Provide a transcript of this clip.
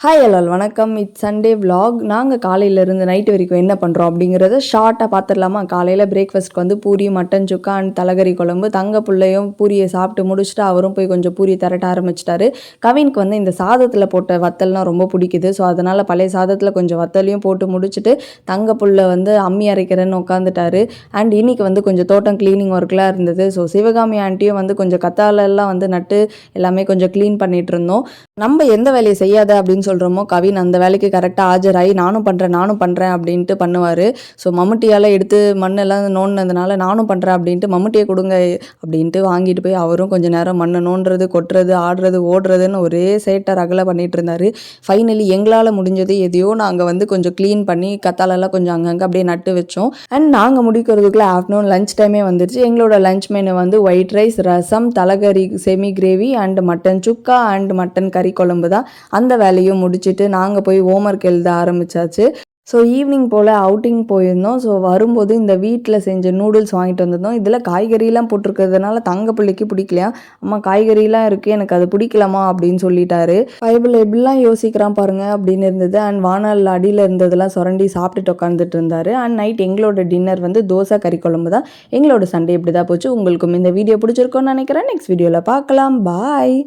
Hi எல்லால் வணக்கம். It's Sunday vlog. நாங்கள் காலையிலேருந்து நைட்டு வரைக்கும் என்ன பண்ணுறோம் அப்படிங்கிறத ஷார்ட்டாக பார்த்துடலாமா? காலையில் பிரேக்ஃபாஸ்ட்க்கு வந்து பூரி, மட்டன் சுக்கா அண்ட் தலைகறி குழம்பு. தங்க பிள்ளையும் பூரியை சாப்பிட்டு முடிச்சுட்டு அவரும் போய் கொஞ்சம் பூரி திரட்ட ஆரம்பிச்சிட்டாரு. கவினுக்கு வந்து இந்த சாதத்தில் போட்ட வத்தல்னால் ரொம்ப பிடிக்குது. ஸோ அதனால் பழைய சாதத்தில் கொஞ்சம் வத்தலையும் போட்டு முடிச்சுட்டு தங்க புள்ள வந்து அம்மி அரைக்கிறேன்னு உட்காந்துட்டாரு. அண்ட் இன்னைக்கு வந்து கொஞ்சம் தோட்டம் க்ளீனிங் ஒர்க்லாம் இருந்தது. ஸோ சிவகாமி ஆண்டியும் வந்து கொஞ்சம் கத்தாலெல்லாம் வந்து நட்டு எல்லாமே கொஞ்சம் க்ளீன் பண்ணிகிட்டு இருந்தோம். நம்ம எந்த வேலையை செய்யாத அப்படின்னு சொல்கிறோமோ கவின் அந்த வேலைக்கு கரெக்டாக ஆஜராகி நானும் பண்ணுறேன் அப்படின்ட்டு பண்ணுவார். ஸோ மம்முட்டியால் எடுத்து மண்ணெல்லாம் நோண்டினதுனால நானும் பண்ணுறேன் அப்படின்ட்டு மம்முட்டியை கொடுங்க அப்படின்ட்டு வாங்கிட்டு போய் அவரும் கொஞ்சம் நேரம் மண்ணை நோண்டுறது, கொட்டுறது, ஆடுறது, ஓடுறதுன்னு ஒரே சேட்டை ரகலை பண்ணிகிட்டு இருந்தார். ஃபைனலி எங்களால் முடிஞ்சது எதையோ நாங்கள் வந்து கொஞ்சம் க்ளீன் பண்ணி கத்தாலெல்லாம் கொஞ்சம் அங்கங்கே அப்படியே நட்டு வச்சோம். அண்ட் நாங்கள் முடிக்கிறதுக்குள்ளே ஆஃப்டர்நூன் லஞ்ச் டைமே வந்துருச்சு. எங்களோட லஞ்ச் மெனு வந்து ஒயிட் ரைஸ், ரசம், தலைகறி செமி கிரேவி அண்ட் மட்டன் சுக்கா அண்ட் மட்டன் கறி குழம்பு தான். அந்த வேலையும் முடிச்சுட்டு நாங்கள் போய் ஹோம்ஒர்க் எழுத ஆரம்பித்தாச்சு. ஸோ ஈவினிங் போல் அவுட்டிங் போயிருந்தோம். ஸோ வரும்போது இந்த வீட்டில் செஞ்ச நூடுல்ஸ் வாங்கிட்டு வந்திருந்தோம். இதில் காய்கறிலாம் போட்டிருக்கிறதுனால தங்க பிள்ளைக்கு பிடிக்கலையா. அம்மா காய்கறிலாம் இருக்குது, எனக்கு அது பிடிக்கலாமா அப்படின்னு சொல்லிட்டாரு. பைபிள் எப்படிலாம் யோசிக்கிறான் பாருங்கள் அப்படின்னு இருந்தது. அண்ட் வானல் அடியில் இருந்ததெல்லாம் சுரண்டி சாப்பிட்டுட்டு உட்காந்துட்டு இருந்தார். அண்ட் நைட் எங்களோட டின்னர் வந்து தோசை கறி குழம்பு தான். எங்களோட சண்டே இப்படி தான் போச்சு. உங்களுக்கும் இந்த வீடியோ பிடிச்சிருக்கோன்னு நினைக்கிறேன். நெக்ஸ்ட் வீடியோவில் பார்க்கலாம். பாய்.